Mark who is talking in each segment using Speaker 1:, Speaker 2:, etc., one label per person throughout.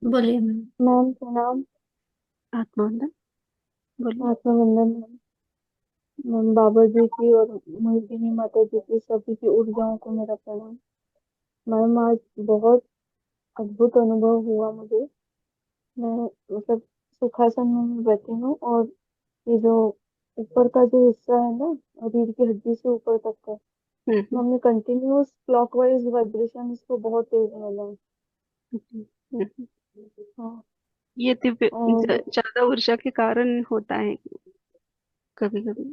Speaker 1: बोलिए ma'am.
Speaker 2: Ma'am प्रणाम।
Speaker 1: आत्मवंदन। बोलिए।
Speaker 2: आत्मवंदन मैम। मैम बाबा जी की और मोहिनी माता जी की सभी की ऊर्जाओं को मेरा प्रणाम। मैम आज बहुत अद्भुत अनुभव हुआ मुझे। मैं मतलब सुखासन में मैं बैठी हूँ और ये जो ऊपर का जो हिस्सा है ना, रीढ़ की हड्डी से ऊपर तक का,
Speaker 1: हम्म।
Speaker 2: हमने कंटिन्यूअस क्लॉकवाइज वाइब्रेशन इसको बहुत तेज मिला है।
Speaker 1: हम्म।
Speaker 2: हाँ।
Speaker 1: ये दिव्य
Speaker 2: और
Speaker 1: ज्यादा ऊर्जा के कारण होता है कभी कभी।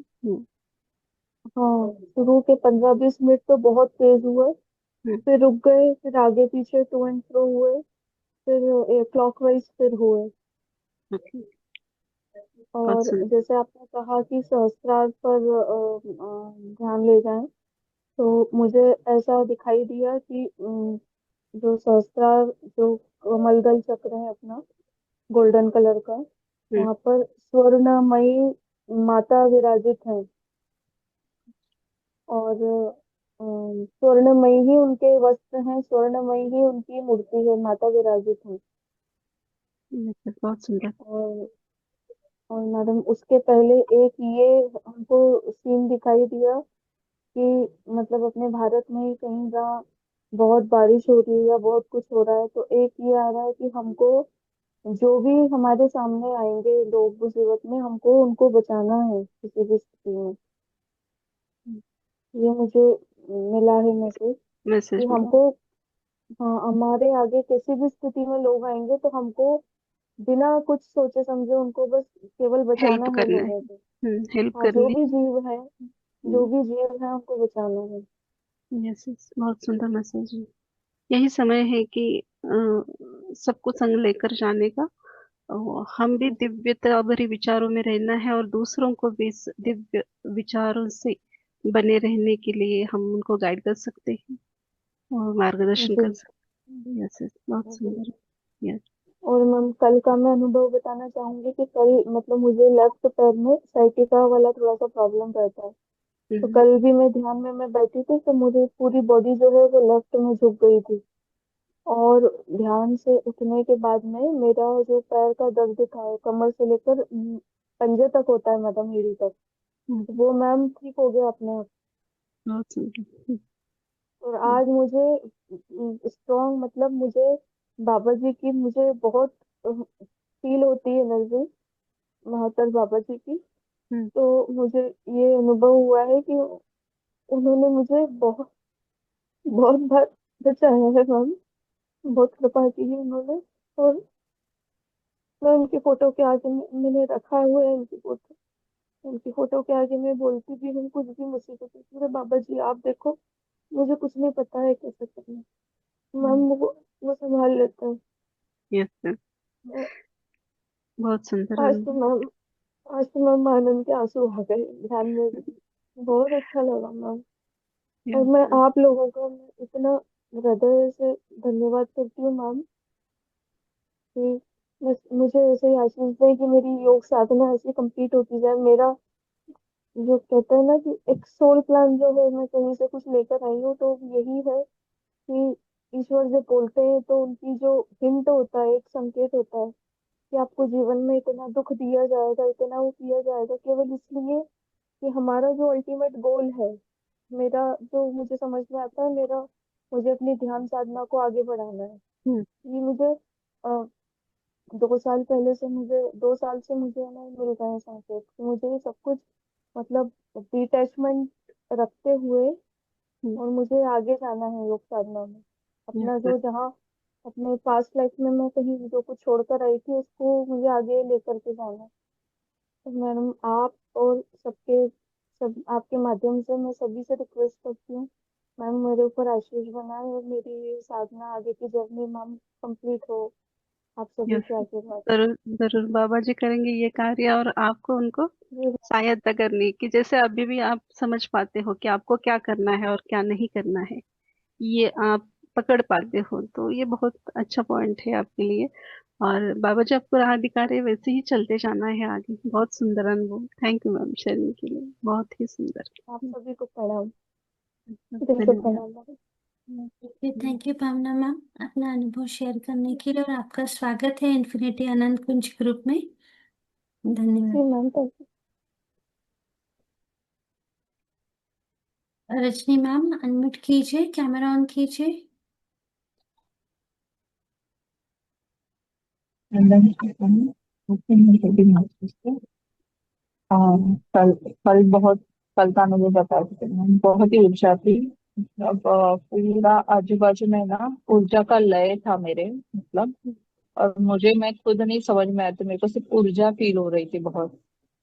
Speaker 2: हाँ, शुरू के 15-20 मिनट तो बहुत तेज हुए,
Speaker 1: हम्म।
Speaker 2: फिर रुक गए, फिर आगे पीछे टू एंड फ्रो हुए, फिर क्लॉकवाइज फिर हुए।
Speaker 1: ओके। बहुत
Speaker 2: और
Speaker 1: सुंदर।
Speaker 2: जैसे आपने कहा कि सहस्त्रार पर ध्यान ले जाएं, तो मुझे ऐसा दिखाई दिया कि जो सहस्त्रार, जो कमलदल चक्र है अपना, गोल्डन कलर का,
Speaker 1: हम्म।
Speaker 2: वहां पर स्वर्णमयी माता विराजित है। और स्वर्णमयी ही उनके वस्त्र हैं, स्वर्णमयी ही उनकी मूर्ति है, माता विराजित है।
Speaker 1: बहुत सुंदर।
Speaker 2: और और मैडम उसके पहले एक ये हमको सीन दिखाई दिया कि मतलब अपने भारत में ही कहीं जहाँ बहुत बारिश हो रही है या बहुत कुछ हो रहा है, तो एक ये आ रहा है कि हमको जो भी हमारे सामने आएंगे लोग मुसीबत में, हमको उनको बचाना है किसी भी स्थिति में। ये मुझे मिला है मैसेज कि
Speaker 1: मैसेज मिला।
Speaker 2: हमको, हाँ, हमारे आगे किसी भी स्थिति में लोग आएंगे तो हमको बिना कुछ सोचे समझे उनको बस केवल
Speaker 1: हेल्प
Speaker 2: बचाना है
Speaker 1: करना है।
Speaker 2: लोगों को।
Speaker 1: हेल्प
Speaker 2: हाँ, जो
Speaker 1: करनी।
Speaker 2: भी जीव है, जो भी जीव है उनको बचाना है।
Speaker 1: यस यस, बहुत सुंदर मैसेज है। यही समय है कि सबको संग लेकर जाने का। हम भी दिव्यता भरे विचारों में रहना है और दूसरों को भी इस दिव्य विचारों से बने रहने के लिए हम उनको गाइड कर सकते हैं और मार्गदर्शन कर
Speaker 2: जी
Speaker 1: सकते हैं। यस यस, बहुत
Speaker 2: जी।
Speaker 1: सुंदर। यस।
Speaker 2: और मैम कल का मैं अनुभव बताना चाहूंगी कि कल मतलब मुझे लेफ्ट पैर में साइटिका वाला थोड़ा सा प्रॉब्लम रहता है। तो
Speaker 1: हम्म।
Speaker 2: कल भी मैं ध्यान में मैं बैठी थी, तो मुझे पूरी बॉडी जो है वो लेफ्ट में झुक गई थी। और ध्यान से उठने के बाद में मेरा जो पैर का दर्द था, कमर से लेकर पंजे तक होता है मैडम, एड़ी तक,
Speaker 1: हम्म।
Speaker 2: वो मैम ठीक हो गया अपने आप।
Speaker 1: बहुत सुंदर।
Speaker 2: और आज मुझे स्ट्रॉन्ग, मतलब मुझे बाबा जी की मुझे बहुत फील होती है एनर्जी, महातर बाबा जी की।
Speaker 1: हम्म।
Speaker 2: तो मुझे ये अनुभव हुआ है कि उन्होंने मुझे बहुत बहुत बार बचाया है मैम, बहुत कृपा की है उन्होंने। और मैं उनकी फोटो के आगे मैंने रखा हुआ है उनकी फोटो, उनकी फोटो के आगे मैं बोलती भी हूँ कुछ भी मुसीबत है, मेरे बाबा जी आप देखो, मुझे कुछ नहीं पता है कैसे करना है। मैम वो संभाल लेता है।
Speaker 1: यस यस,
Speaker 2: मैं-
Speaker 1: बहुत सुंदर
Speaker 2: आज तो
Speaker 1: अनुभव।
Speaker 2: मैम, आज तो मैम आनंद के आंसू आ गए ध्यान में भी। बहुत अच्छा लगा मैम। और
Speaker 1: यस
Speaker 2: मैं
Speaker 1: यस।
Speaker 2: आप लोगों का मैं इतना हृदय से धन्यवाद करती हूँ मैम कि बस मुझे ऐसे ही आशीष दें कि मेरी योग साधना ऐसी कंप्लीट होती जाए। मेरा जो कहते हैं ना कि एक सोल प्लान जो है, मैं कहीं से कुछ लेकर आई हूँ, तो यही है कि ईश्वर जब बोलते हैं तो उनकी जो हिंट होता है, एक संकेत होता है कि आपको जीवन में इतना दुख दिया जाएगा, इतना वो किया जाएगा, केवल इसलिए कि हमारा जो अल्टीमेट गोल है, मेरा जो मुझे समझ में आता है, मेरा मुझे अपनी ध्यान साधना को आगे बढ़ाना है।
Speaker 1: हम्म।
Speaker 2: ये मुझे 2 साल पहले से, मुझे 2 साल से मुझे है ना मिल रहे हैं संकेत कि मुझे ये सब कुछ मतलब डिटैचमेंट रखते हुए और मुझे आगे जाना है योग साधना में।
Speaker 1: यस
Speaker 2: अपना
Speaker 1: यस।
Speaker 2: जो जहाँ अपने पास्ट लाइफ में मैं कहीं जो कुछ छोड़कर आई थी उसको मुझे आगे लेकर के जाना है। तो मैडम आप और सबके सब आपके माध्यम से मैं सभी से रिक्वेस्ट करती हूँ, मैम मेरे ऊपर आशीष बनाए और मेरी ये साधना आगे की जर्नी मैम कंप्लीट हो, आप सभी
Speaker 1: यस,
Speaker 2: के आशीर्वाद
Speaker 1: जरूर जरूर बाबा जी करेंगे ये कार्य और आपको उनको
Speaker 2: से।
Speaker 1: सहायता करनी कि जैसे अभी भी आप समझ पाते हो कि आपको क्या करना है और क्या नहीं करना है, ये आप पकड़ पाते हो, तो ये बहुत अच्छा पॉइंट है आपके लिए। और बाबा जी आपको राह दिखा रहे हैं, वैसे ही चलते जाना है आगे। बहुत सुंदर अनुभव। थैंक यू मैम शेयरिंग के लिए, बहुत ही सुंदर।
Speaker 2: आप सभी को प्रणाम, दिल से
Speaker 1: धन्यवाद।
Speaker 2: प्रणाम।
Speaker 3: थैंक यू भावना मैम, अपना अनुभव शेयर करने के लिए, और आपका स्वागत है इन्फिनिटी आनंद कुंज ग्रुप में।
Speaker 2: जी
Speaker 3: धन्यवाद।
Speaker 2: Ma'am, thank you.
Speaker 3: Rajni ma'am unmute कीजिए, कैमरा ऑन कीजिए।
Speaker 4: हाँ, कल कल बहुत कल का मुझे बता सकते हैं, बहुत ही ऊर्जा थी। मतलब पूरा आजू बाजू में ना ऊर्जा का लय था मेरे, मतलब। और मुझे, मैं खुद नहीं समझ में आया, तो मेरे को सिर्फ ऊर्जा फील हो रही थी बहुत।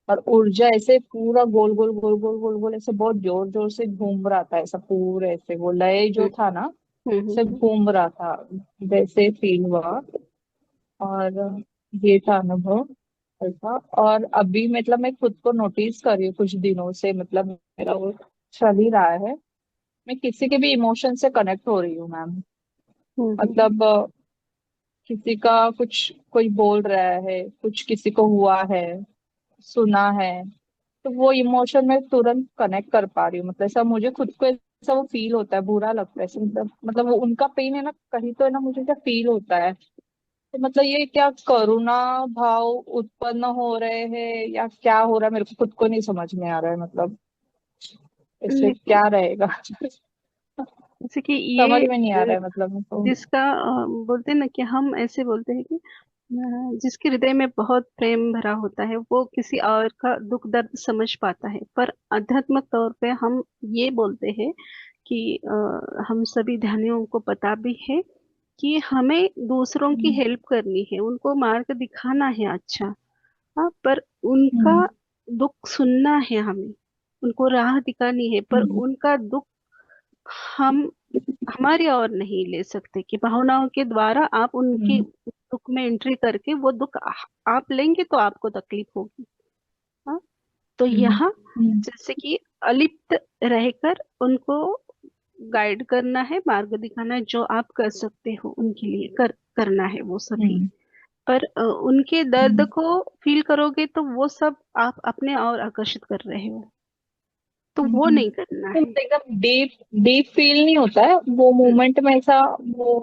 Speaker 4: और ऊर्जा ऐसे पूरा गोल गोल गोल गोल गोल गोल ऐसे बहुत जोर जोर से घूम रहा था, ऐसा पूरे ऐसे वो लय जो
Speaker 1: हम्म
Speaker 4: था ना,
Speaker 1: हम्म
Speaker 4: सिर्फ घूम रहा था, वैसे फील हुआ। और ये था अनुभव ऐसा। और अभी मतलब मैं खुद को नोटिस कर रही हूँ कुछ दिनों से, मतलब मेरा वो चल ही रहा है। मैं किसी के भी इमोशन से कनेक्ट हो रही हूँ मैम।
Speaker 1: हम्म।
Speaker 4: मतलब किसी का कुछ कोई बोल रहा है, कुछ किसी को हुआ है, सुना है, तो वो इमोशन में तुरंत कनेक्ट कर पा रही हूँ। मतलब ऐसा मुझे खुद को ऐसा वो फील होता है, बुरा लगता है ऐसे। मतलब वो उनका पेन है ना, कहीं तो है ना, मुझे क्या फील होता है। तो मतलब ये क्या करुणा भाव उत्पन्न हो रहे हैं या क्या हो रहा है, मेरे को खुद को नहीं समझ में आ रहा है। मतलब इससे
Speaker 1: लेकिन
Speaker 4: क्या रहेगा
Speaker 1: जैसे कि
Speaker 4: समझ
Speaker 1: ये
Speaker 4: में नहीं आ रहा है मतलब मेरे को।
Speaker 1: जिसका बोलते हैं ना कि हम ऐसे बोलते हैं कि जिसके हृदय में बहुत प्रेम भरा होता है वो किसी और का दुख दर्द समझ पाता है। पर आध्यात्मिक तौर पे हम ये बोलते हैं कि हम सभी ध्यानियों को पता भी है कि हमें दूसरों की
Speaker 4: हम्म,
Speaker 1: हेल्प करनी है, उनको मार्ग दिखाना है अच्छा। हाँ, पर उनका
Speaker 4: हम्म,
Speaker 1: दुख सुनना है हमें, उनको राह दिखानी है। पर
Speaker 4: हम्म,
Speaker 1: उनका दुख हम हमारी और नहीं ले सकते कि भावनाओं के द्वारा आप उनकी
Speaker 4: हम्म,
Speaker 1: दुख में एंट्री करके वो दुख आप लेंगे तो आपको तकलीफ होगी। हाँ, तो
Speaker 4: हम्म,
Speaker 1: यहाँ
Speaker 4: हम्म,
Speaker 1: जैसे कि अलिप्त रहकर उनको गाइड करना है, मार्ग दिखाना है, जो आप कर सकते हो उनके लिए करना है वो सभी।
Speaker 4: हम्म,
Speaker 1: पर उनके दर्द
Speaker 4: हम्म,
Speaker 1: को फील करोगे तो वो सब आप अपने और आकर्षित कर रहे हो, तो वो
Speaker 4: हम्म।
Speaker 1: नहीं करना
Speaker 4: तो
Speaker 1: है।
Speaker 4: मतलब एकदम डीप डीप फील नहीं होता है वो
Speaker 1: हम्म,
Speaker 4: मोमेंट में ऐसा, वो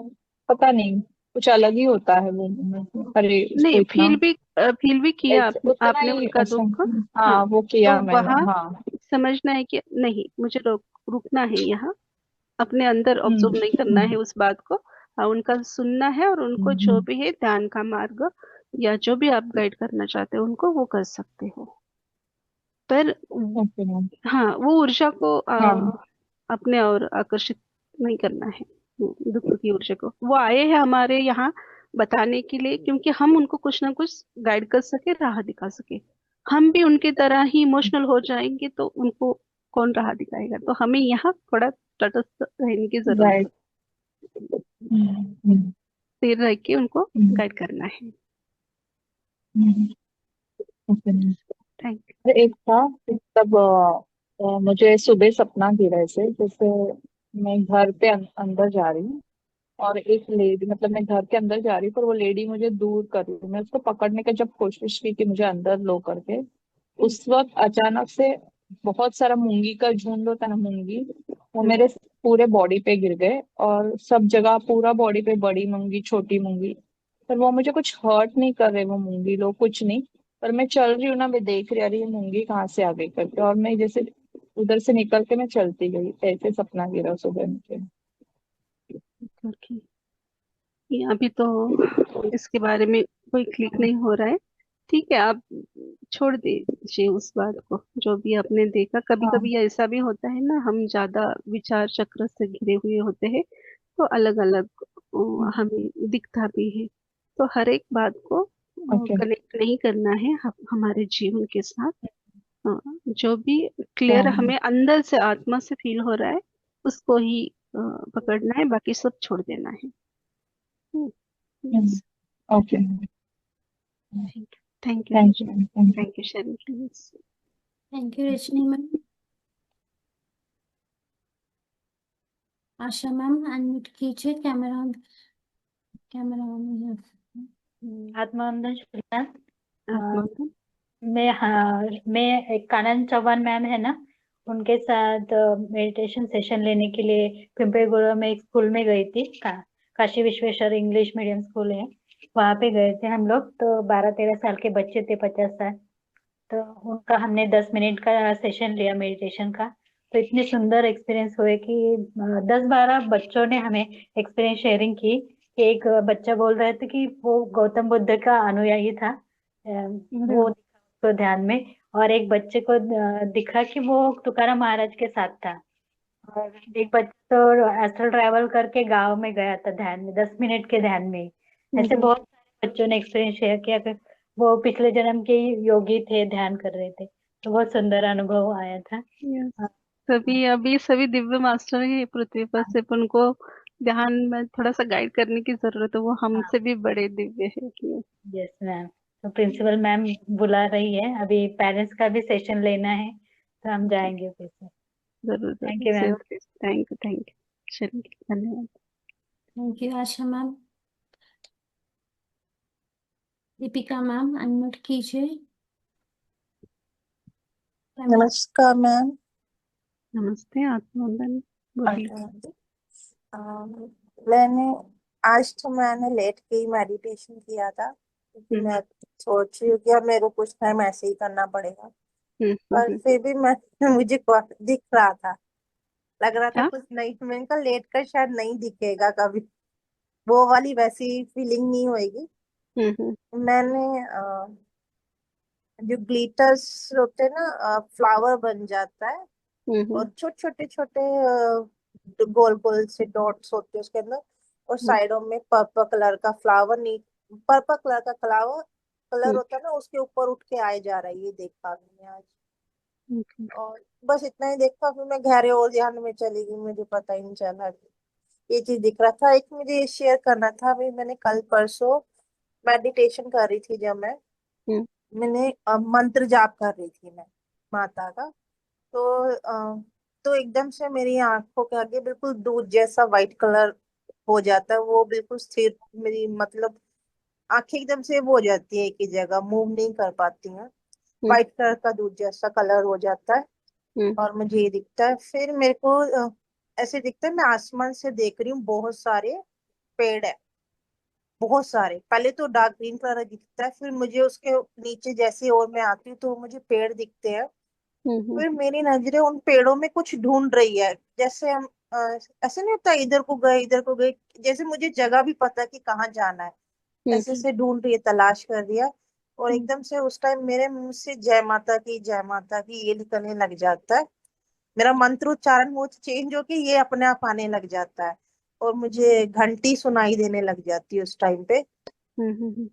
Speaker 4: पता नहीं, कुछ अलग ही होता है वो मोमेंट। अरे उसको
Speaker 1: नहीं,
Speaker 4: इतना
Speaker 1: फील भी किया
Speaker 4: ऐसे उतना
Speaker 1: आपने
Speaker 4: ही
Speaker 1: उनका
Speaker 4: ऐसा।
Speaker 1: दुख। हाँ,
Speaker 4: हाँ, वो
Speaker 1: तो
Speaker 4: किया मैंने,
Speaker 1: वहाँ
Speaker 4: हाँ।
Speaker 1: समझना है कि नहीं, मुझे रुकना है यहाँ, अपने अंदर ऑब्जर्व नहीं करना है
Speaker 4: हम्म,
Speaker 1: उस बात को। हाँ, उनका सुनना है और उनको जो
Speaker 4: हम्म,
Speaker 1: भी है ध्यान का मार्ग या जो भी आप गाइड करना चाहते हो उनको वो कर सकते हो। पर
Speaker 4: ओके मैम।
Speaker 1: हाँ, वो ऊर्जा को
Speaker 4: हाँ।
Speaker 1: अपने और आकर्षित नहीं करना है। दुख की ऊर्जा को वो आए हैं हमारे यहाँ बताने के लिए, क्योंकि हम उनको कुछ ना कुछ गाइड कर सके, राह दिखा सके। हम भी उनके तरह ही इमोशनल हो जाएंगे तो उनको कौन राह दिखाएगा। तो हमें यहाँ थोड़ा तटस्थ रहने की जरूरत है,
Speaker 4: राइट। हम्म,
Speaker 1: स्थिर रह के उनको
Speaker 4: हम्म,
Speaker 1: गाइड करना है।
Speaker 4: हम्म, ओके मैम।
Speaker 1: थैंक
Speaker 4: अरे एक था, तब मुझे सुबह सपना गिरा ऐसे, जैसे मैं घर पे अंदर जा रही हूँ, और एक लेडी, मतलब मैं घर के अंदर जा रही हूँ पर वो लेडी मुझे दूर कर रही है। मैं उसको पकड़ने का जब कोशिश की कि मुझे अंदर लो करके,
Speaker 1: यू।
Speaker 4: उस वक्त अचानक से बहुत सारा मूंगी का झुंड होता है ना, मूंगी, वो
Speaker 1: हम्म,
Speaker 4: मेरे पूरे बॉडी पे गिर गए। और सब जगह पूरा बॉडी पे, बड़ी मूंगी छोटी मूंगी, पर वो मुझे कुछ हर्ट नहीं कर रहे वो मूंगी लोग, कुछ नहीं। पर मैं चल रही हूँ ना, मैं देख रही, अरे ये मूंगी कहाँ से आ गई करके, और मैं जैसे उधर से निकल के मैं चलती गई। ऐसे सपना गिरा सुबह मुझे।
Speaker 1: ओके। ये अभी तो इसके बारे में कोई क्लिक नहीं हो रहा है। ठीक है, आप छोड़ दीजिए उस बात को। जो भी आपने देखा, कभी
Speaker 4: हाँ।
Speaker 1: कभी ऐसा भी होता है ना, हम ज्यादा विचार चक्र से घिरे हुए होते हैं तो अलग अलग हमें दिखता भी है। तो हर एक बात को
Speaker 4: ओके।
Speaker 1: कनेक्ट नहीं करना है हमारे जीवन के साथ। अ, जो भी क्लियर
Speaker 4: हाँ।
Speaker 1: हमें अंदर से आत्मा से फील हो रहा है उसको ही पकड़ना है, बाकी सब छोड़ देना है। Yes.
Speaker 4: Okay.
Speaker 1: Thank thank you
Speaker 4: thank
Speaker 1: Rajni.
Speaker 4: You, thank you.
Speaker 1: Thank you sharing.
Speaker 3: Thank you Rajni ma'am. Asha ma'am unmute कीजिए, कैमरा ऑन, कैमरा ऑन है।
Speaker 5: आत्मानंद शुक्ला।
Speaker 1: आत्मा का।
Speaker 5: मैं, हाँ, मैं एक कानन चौहान मैम है ना, उनके साथ मेडिटेशन सेशन लेने के लिए पिंपरीगुड़ा में एक स्कूल में गई थी। Kashi Vishweshwar English medium school है, वहां पे गए थे हम लोग। तो 12-13 साल के बच्चे थे, 50 साल। तो उनका हमने 10 मिनट का सेशन लिया मेडिटेशन का। तो इतने सुंदर एक्सपीरियंस हुए कि 10-12 बच्चों ने हमें एक्सपीरियंस शेयरिंग की। कि एक बच्चा बोल रहे थे कि वो गौतम बुद्ध का अनुयायी था।
Speaker 1: अरे
Speaker 5: वो दिखा उसको ध्यान में। और एक बच्चे को दिखा कि वो तुकाराम महाराज के साथ था। और एक बच्चा तो एस्ट्रल ट्रैवल करके गांव में गया था ध्यान में, 10 मिनट के ध्यान में ही। ऐसे
Speaker 1: वाह।
Speaker 5: बहुत सारे बच्चों ने एक्सपीरियंस शेयर किया कि वो पिछले जन्म के योगी थे, ध्यान कर रहे थे। तो बहुत सुंदर अनुभव आया था।
Speaker 1: यस।
Speaker 5: हाँ,
Speaker 1: सभी अभी सभी दिव्य मास्टर ही पृथ्वी पर,
Speaker 5: हाँ,
Speaker 1: सिर्फ उनको ध्यान में थोड़ा सा गाइड करने की जरूरत है, वो
Speaker 5: हाँ।
Speaker 1: हमसे भी बड़े दिव्य है। Yes,
Speaker 5: yes ma'am. तो प्रिंसिपल मैम बुला रही है, अभी पेरेंट्स का भी सेशन लेना है, तो हम जाएंगे फिर से।
Speaker 1: जरूर
Speaker 5: थैंक
Speaker 1: जरूर
Speaker 5: यू मैम।
Speaker 1: सेवा। Thank you. चलिए, धन्यवाद।
Speaker 3: Thank you Asha ma'am. Deepika ma'am unmute कीजिए।
Speaker 6: नमस्कार मैम।
Speaker 1: नमस्ते आत्मवंदन, बोलिए।
Speaker 6: अच्छा, मैंने आज तो मैंने लेट के ही मेडिटेशन किया था, क्योंकि
Speaker 1: हम्म
Speaker 6: मैं सोच रही हूँ कि अब मेरे को कुछ टाइम ऐसे ही करना पड़ेगा।
Speaker 1: हम्म हम्म
Speaker 6: पर
Speaker 1: हम्म।
Speaker 6: फिर भी मैं मुझे दिख रहा था, लग रहा था
Speaker 1: क्या?
Speaker 6: कुछ नहीं, मैंने कहा लेट कर शायद नहीं दिखेगा कभी, वो वाली वैसी फीलिंग नहीं होएगी।
Speaker 1: हम्म।
Speaker 6: मैंने जो ग्लिटर्स होते हैं ना, फ्लावर बन जाता है,
Speaker 1: हम्म
Speaker 6: और छोटे छोटे छोटे गोल गोल से डॉट्स होते हैं उसके अंदर, और
Speaker 1: हम्म
Speaker 6: साइडों में पर्पल कलर का फ्लावर, नी पर्पल कलर का फ्लावर कलर
Speaker 1: हम्म,
Speaker 6: होता है ना, उसके ऊपर उठ के आए जा रहा है, ये देखा मैंने आज।
Speaker 1: okay।
Speaker 6: और बस इतना ही देखा, फिर मैं गहरे और ध्यान में चली गई, मुझे पता ही नहीं चला कि ये चीज दिख रहा था। एक मुझे ये शेयर करना था, अभी मैंने कल परसों मेडिटेशन कर रही थी, जब
Speaker 1: हम्म
Speaker 6: मैंने मंत्र जाप कर रही थी मैं माता का। तो तो एकदम से मेरी आंखों के आगे बिल्कुल दूध जैसा वाइट कलर हो जाता है, वो बिल्कुल स्थिर, मेरी मतलब आंखें एकदम से वो हो जाती है एक ही जगह, मूव नहीं कर पाती हैं।
Speaker 1: हम्म
Speaker 6: वाइट कलर का दूध जैसा कलर हो जाता है,
Speaker 1: हम्म
Speaker 6: और मुझे ये दिखता है। फिर मेरे को ऐसे दिखता है, मैं आसमान से देख रही हूँ, बहुत सारे पेड़ है, बहुत सारे। पहले तो डार्क ग्रीन कलर दिखता है, फिर मुझे उसके नीचे जैसे और मैं आती हूँ तो मुझे पेड़ दिखते हैं।
Speaker 1: हम्म
Speaker 6: फिर मेरी नजरें उन पेड़ों में कुछ ढूंढ रही है, जैसे हम ऐसे नहीं होता, इधर को गए इधर को गए, जैसे मुझे जगह भी पता कि कहाँ जाना है, ऐसे
Speaker 1: हम्म
Speaker 6: से ढूंढ रही है, तलाश कर रही है। और
Speaker 1: हम्म
Speaker 6: एकदम से उस टाइम मेरे मुंह से जय माता की ये निकलने लग जाता है, मेरा मंत्र उच्चारण वो चेंज होके ये अपने आप आने लग जाता है, और मुझे घंटी सुनाई देने लग जाती है उस टाइम पे।
Speaker 1: हम्म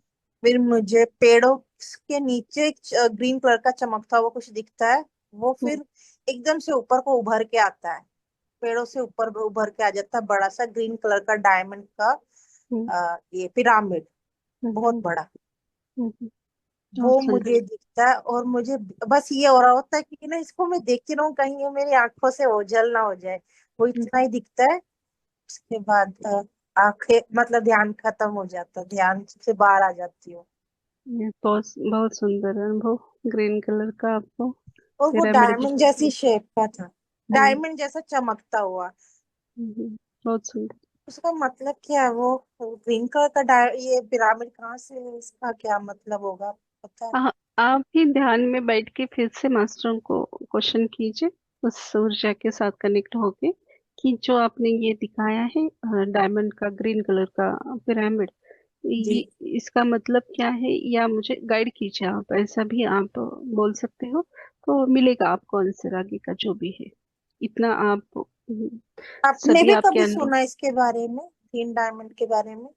Speaker 6: फिर मुझे पेड़ों के नीचे एक ग्रीन कलर का चमकता हुआ कुछ दिखता है, वो
Speaker 1: हम्म
Speaker 6: फिर एकदम से ऊपर को उभर के आता है, पेड़ों से ऊपर उभर के आ जाता है, बड़ा सा ग्रीन कलर का डायमंड का
Speaker 1: हम्म
Speaker 6: ये पिरामिड, बहुत
Speaker 1: हम्म
Speaker 6: बड़ा।
Speaker 1: हम्म।
Speaker 6: वो
Speaker 1: बहुत सुंदर।
Speaker 6: मुझे दिखता है, और मुझे बस ये हो रहा होता है कि ना इसको मैं देखती रहूं, कहीं ये मेरी आंखों से ओझल ना हो जाए, वो
Speaker 1: हम्म,
Speaker 6: इतना ही दिखता है। उसके बाद आंखें मतलब ध्यान खत्म हो जाता है, ध्यान से बाहर आ जाती हूँ।
Speaker 1: ये बहुत बहुत सुंदर अनुभव। ग्रीन कलर का आपको
Speaker 6: और वो
Speaker 1: पिरामिड
Speaker 6: डायमंड
Speaker 1: दिखा।
Speaker 6: जैसी शेप का था,
Speaker 1: हम्म
Speaker 6: डायमंड जैसा चमकता हुआ।
Speaker 1: बहुत सुंदर।
Speaker 6: उसका मतलब क्या है, वो ग्रीन कलर का ये पिरामिड कहाँ से, इसका क्या मतलब होगा, पता है?
Speaker 1: आप ही ध्यान में बैठ के फिर से मास्टरों को क्वेश्चन कीजिए, उस ऊर्जा के साथ कनेक्ट होके, कि जो आपने ये दिखाया है डायमंड का ग्रीन कलर का पिरामिड,
Speaker 6: जी।
Speaker 1: ये इसका मतलब क्या है, या मुझे गाइड कीजिए आप, ऐसा भी आप बोल सकते हो। तो मिलेगा आपको आंसर आगे का जो भी है। इतना आप
Speaker 6: आपने
Speaker 1: सभी
Speaker 6: भी
Speaker 1: आपके
Speaker 6: कभी
Speaker 1: अनुभव।
Speaker 6: सुना इसके बारे में, ग्रीन डायमंड के बारे में?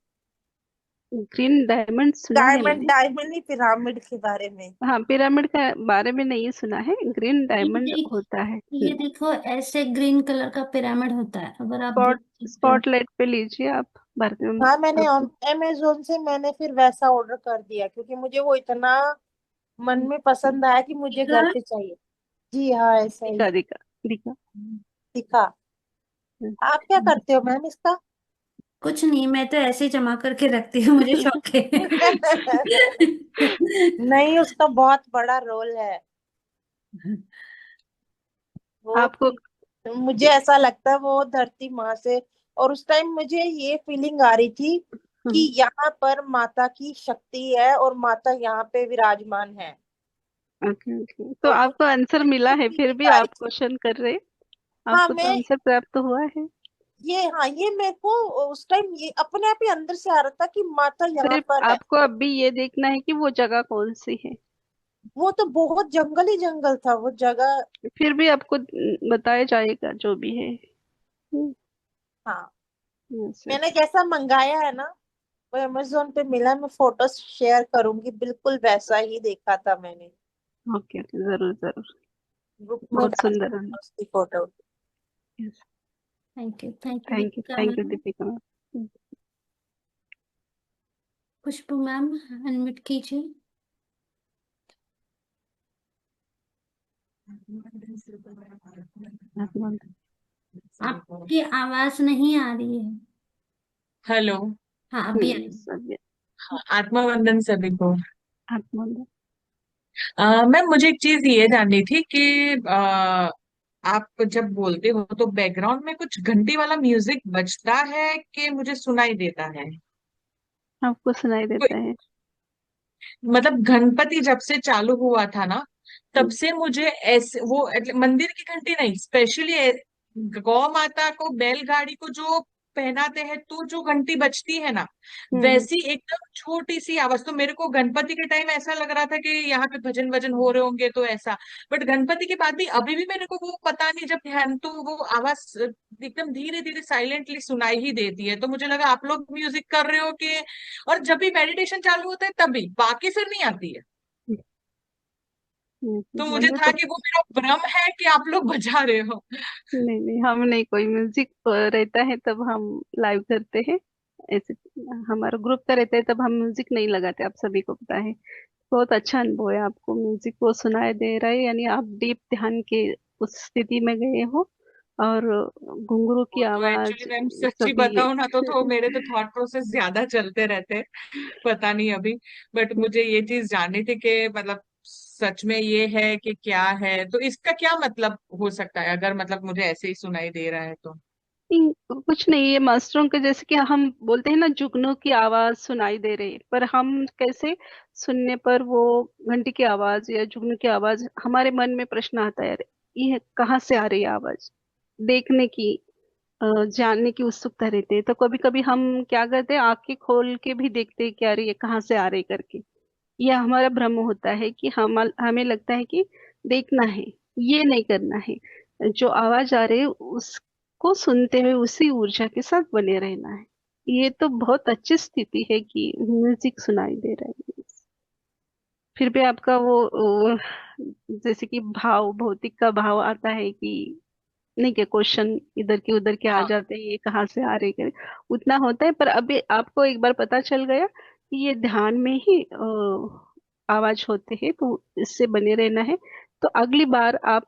Speaker 1: ग्रीन डायमंड सुना है
Speaker 6: डायमंड
Speaker 1: मैंने।
Speaker 6: डायमंड ही पिरामिड के बारे में।
Speaker 1: हाँ, पिरामिड का बारे में नहीं सुना है, ग्रीन
Speaker 3: ये
Speaker 1: डायमंड
Speaker 3: देख
Speaker 1: होता है।
Speaker 3: ये देखो, ऐसे ग्रीन कलर का पिरामिड होता है, अगर आप
Speaker 1: स्पॉट
Speaker 3: देख सकते हो।
Speaker 1: स्पॉटलाइट पे लीजिए आप, भारत में
Speaker 6: हाँ, मैंने
Speaker 1: आपको।
Speaker 6: अमेजोन से मैंने फिर वैसा ऑर्डर कर दिया, क्योंकि मुझे वो इतना मन में पसंद आया कि मुझे
Speaker 3: दिखा
Speaker 6: घर पे चाहिए। जी हाँ, ऐसा ही
Speaker 1: दिखा दिखा दिखा।
Speaker 6: दिखा।
Speaker 1: हम्म,
Speaker 6: आप क्या करते हो मैम इसका?
Speaker 3: कुछ नहीं, मैं तो ऐसे ही जमा करके रखती हूँ, मुझे शौक है।
Speaker 6: नहीं, उसका बहुत बड़ा रोल है। वो
Speaker 1: आपको।
Speaker 6: मुझे ऐसा लगता है वो धरती माँ से। और उस टाइम मुझे ये फीलिंग आ रही थी कि
Speaker 1: हम्म,
Speaker 6: यहाँ पर माता की शक्ति है और माता यहाँ पे विराजमान है।
Speaker 1: ओके ओके, तो
Speaker 6: तो
Speaker 1: आपको
Speaker 6: मुझे
Speaker 1: आंसर मिला
Speaker 6: ऐसी
Speaker 1: है, फिर
Speaker 6: फीलिंग
Speaker 1: भी
Speaker 6: आ रही
Speaker 1: आप
Speaker 6: थी।
Speaker 1: क्वेश्चन कर रहे।
Speaker 6: हाँ
Speaker 1: आपको तो
Speaker 6: मैं
Speaker 1: आंसर प्राप्त हुआ है।
Speaker 6: ये हाँ ये मेरे को उस टाइम ये अपने आप ही अंदर से आ रहा था कि माता यहाँ
Speaker 1: सिर्फ
Speaker 6: पर है।
Speaker 1: आपको अभी ये देखना है कि वो जगह कौन सी है।
Speaker 6: वो तो बहुत जंगल ही जंगल था वो जगह।
Speaker 1: फिर भी आपको बताया जाएगा जो भी है।
Speaker 6: हाँ
Speaker 1: यस
Speaker 6: मैंने
Speaker 1: यस।
Speaker 6: जैसा मंगाया है ना वो अमेजोन पे मिला। मैं फोटो शेयर करूंगी, बिल्कुल वैसा ही देखा था मैंने।
Speaker 1: ओके ओके, जरूर जरूर।
Speaker 6: ग्रुप में
Speaker 1: बहुत
Speaker 6: डाल
Speaker 1: सुंदर है।
Speaker 6: दूंगी उसकी photo.
Speaker 1: Yes.
Speaker 3: Thank you Deepika
Speaker 1: thank you
Speaker 3: ma'am.
Speaker 1: Deepika ma'am.
Speaker 3: Khushbu ma'am, unmute कीजिए। आपकी आवाज नहीं आ रही है।
Speaker 7: हेलो।
Speaker 3: हाँ, अभी आई।
Speaker 1: सभी।
Speaker 7: आत्मवंदन सभी को।
Speaker 1: आत्मबंधन।
Speaker 7: मैम मुझे एक चीज ये जाननी थी कि आप जब बोलते हो तो बैकग्राउंड में कुछ घंटी वाला म्यूजिक बजता है कि मुझे सुनाई देता है?
Speaker 1: आपको सुनाई देता है।
Speaker 7: मतलब गणपति जब से चालू हुआ था ना तब
Speaker 1: हम्म,
Speaker 7: से मुझे ऐसे वो मंदिर की घंटी नहीं, स्पेशली गौ माता को बैलगाड़ी को जो पहनाते हैं तो जो घंटी बजती है ना
Speaker 1: हम्म,
Speaker 7: वैसी एकदम छोटी सी आवाज। तो मेरे को गणपति के टाइम ऐसा लग रहा था कि यहाँ पे भजन वजन हो रहे होंगे तो ऐसा। बट गणपति के बाद भी अभी भी मेरे को वो पता नहीं, जब ध्यान तो वो आवाज एकदम धीरे धीरे साइलेंटली सुनाई ही देती है। तो मुझे लगा आप लोग म्यूजिक कर रहे हो कि, और जब भी मेडिटेशन चालू होता है तभी, बाकी फिर नहीं आती है। तो मुझे
Speaker 1: ये
Speaker 7: था
Speaker 1: तो।
Speaker 7: कि वो मेरा भ्रम है कि आप लोग बजा रहे हो।
Speaker 1: नहीं नहीं, हम नहीं, कोई म्यूजिक रहता है तब हम लाइव करते हैं। ऐसे हमारा ग्रुप का रहता है तब हम म्यूजिक नहीं लगाते, आप सभी को पता है। बहुत अच्छा अनुभव है, आपको म्यूजिक वो सुनाई दे रहा है, यानी आप डीप ध्यान के उस स्थिति में गए हो। और घुंघरू की
Speaker 7: वो तो एक्चुअली
Speaker 1: आवाज
Speaker 7: मैम सच्ची
Speaker 1: सभी।
Speaker 7: बताऊं ना तो मेरे तो थॉट प्रोसेस ज्यादा चलते रहते हैं, पता नहीं अभी। बट मुझे ये चीज जाननी थी कि मतलब सच में ये है कि क्या है, तो इसका क्या मतलब हो सकता है अगर मतलब मुझे ऐसे ही सुनाई दे रहा है तो?
Speaker 1: कुछ नहीं, ये मास्टरों के जैसे कि हम बोलते हैं ना, जुगनू की आवाज सुनाई दे रही है, पर हम कैसे सुनने पर वो घंटी की आवाज या जुगनू की आवाज, हमारे मन में प्रश्न आता है, यार ये कहाँ से आ रही है आवाज। देखने की जानने की उत्सुकता रहती है, तो कभी कभी हम क्या करते हैं, आंखें खोल के भी देखते हैं कि यार ये कहाँ से आ रही करके। यह हमारा भ्रम होता है कि हम हमें लगता है कि देखना है, ये नहीं करना है। जो आवाज आ रही है उसको सुनते हुए उसी ऊर्जा के साथ बने रहना है। ये तो बहुत अच्छी स्थिति है कि म्यूजिक सुनाई दे रहा है। फिर भी आपका वो जैसे कि भाव, भौतिक का भाव आता है कि नहीं, क्या क्वेश्चन इधर के उधर के आ
Speaker 7: हाँ।
Speaker 1: जाते हैं, ये कहाँ से आ रहे करे, उतना होता है। पर अभी आपको एक बार पता चल गया कि ये ध्यान में ही आवाज होते हैं, तो इससे बने रहना है। तो अगली बार आप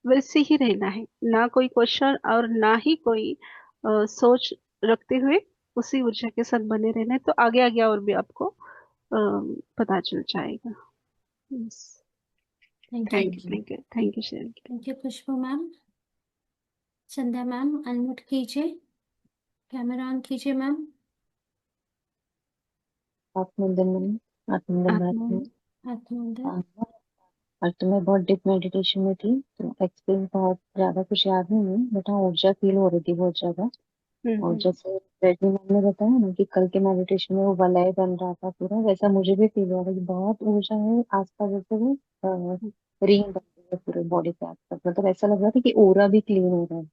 Speaker 1: वैसे ही रहना है, ना कोई क्वेश्चन और ना ही कोई सोच रखते हुए उसी ऊर्जा के साथ बने रहना है, तो आगे आगे और भी आपको पता चल जाएगा। Yes.
Speaker 3: Thank you.
Speaker 1: Thank you
Speaker 7: thank you.
Speaker 1: Thank you thank you Sher.
Speaker 3: Thank you Khushboo ma'am. Sandhya ma'am, unmute कीजिए। कैमरा ऑन कीजिए मैम।
Speaker 8: आत्मोदन में आत्मोदन रात
Speaker 1: आत्मा।
Speaker 8: में।
Speaker 3: आत्मोदय।
Speaker 8: हाँ, और तो मैं बहुत डीप मेडिटेशन में थी तो एक्सपीरियंस बहुत ज्यादा कुछ याद नहीं है, बट हाँ ऊर्जा फील हो रही थी बहुत ज्यादा। और
Speaker 1: हम्म।
Speaker 8: जैसे रजनी मैम ने बताया ना कि कल के मेडिटेशन में वो वलय बन रहा था पूरा, वैसा मुझे भी फील हो रहा है कि बहुत ऊर्जा है आसपास, जैसे वो रिंग बन रही है पूरे बॉडी के आसपास। मतलब ऐसा लग रहा था कि ओरा भी क्लीन हो रहा है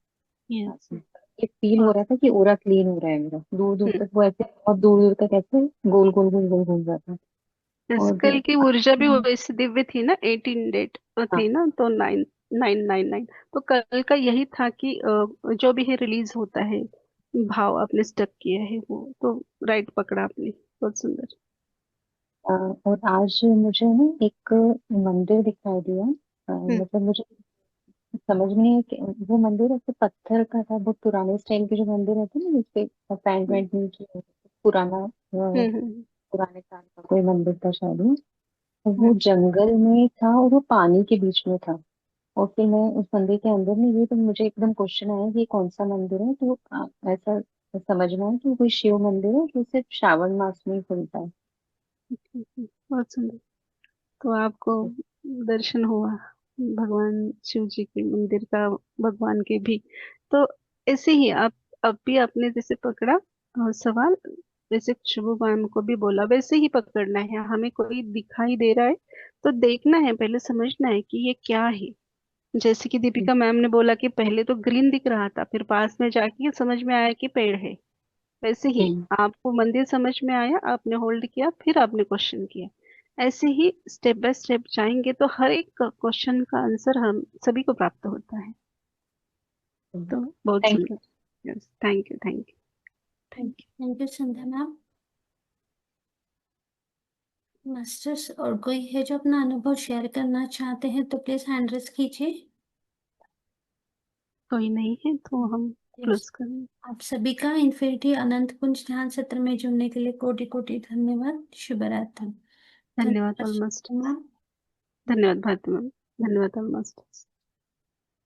Speaker 1: यस।
Speaker 8: पास में। ये फील हो रहा था कि ओरा क्लीन हो रहा है मेरा, दूर दूर तक वो ऐसे बहुत दूर दूर तक ऐसे गोल गोल गोल गोल घूम रहा था।
Speaker 1: यस,
Speaker 8: और
Speaker 1: कल की ऊर्जा भी वैसे दिव्य थी ना, 18 डेट
Speaker 8: हाँ
Speaker 1: थी ना, तो 9 9 9 9। तो कल का यही था कि जो भी है रिलीज होता है, भाव आपने स्टक किया है वो तो राइट पकड़ा आपने, बहुत सुंदर।
Speaker 8: और आज मुझे ना एक मंदिर दिखाई दिया।
Speaker 1: हम्म
Speaker 8: मतलब मुझे समझ में नहीं है कि वो मंदिर ऐसे पत्थर का था, बहुत पुराने स्टाइल के जो मंदिर रहते हैं ना जिसपे पेंट
Speaker 1: हम्म
Speaker 8: वेंट नहीं किया होता, पुराना
Speaker 1: हम्म
Speaker 8: पुराने काल का कोई मंदिर था शायद वो। और वो
Speaker 1: हम्म
Speaker 8: जंगल में था और वो पानी के बीच में था। और फिर मैं उस मंदिर के अंदर नहीं गई तो मुझे एकदम क्वेश्चन आया कि ये कौन सा मंदिर है, तो ऐसा समझ में आया कि वो कोई शिव मंदिर है जो सिर्फ श्रावण मास में ही खुलता है।
Speaker 1: बहुत सुंदर। तो आपको दर्शन हुआ भगवान शिव जी के मंदिर का, भगवान के भी। तो ऐसे ही आप अब भी आपने जैसे पकड़ा सवाल, वैसे शुभ मैम को भी बोला वैसे ही पकड़ना है। हमें कोई दिखाई दे रहा है तो देखना है, पहले समझना है कि ये क्या है। जैसे कि दीपिका मैम ने बोला कि पहले तो ग्रीन दिख रहा था, फिर पास में जाके समझ में आया कि पेड़ है। वैसे ही
Speaker 8: हम्म।
Speaker 1: आपको मंदिर समझ में आया, आपने होल्ड किया, फिर आपने क्वेश्चन किया। ऐसे ही स्टेप बाय स्टेप जाएंगे तो हर एक क्वेश्चन का आंसर हम सभी को प्राप्त होता है। तो बहुत
Speaker 8: थैंक
Speaker 1: सुंदर। Yes, thank you, thank you, thank
Speaker 3: thank you Sandhya ma'am. Masters और कोई है जो अपना अनुभव शेयर करना चाहते हैं तो प्लीज हैंड रेस कीजिए।
Speaker 1: यू। कोई नहीं है तो हम
Speaker 3: Yes.
Speaker 1: क्लोज करें।
Speaker 3: आप सभी का इन्फिनिटी अनंत कुंज ध्यान सत्र में जुड़ने के लिए कोटि कोटि धन्यवाद। शुभ रात्रि।
Speaker 1: धन्यवाद
Speaker 3: धन्यवाद
Speaker 1: ऑलमोस्ट।
Speaker 3: मैम।
Speaker 1: धन्यवाद भारती मैम। धन्यवाद ऑलमोस्ट।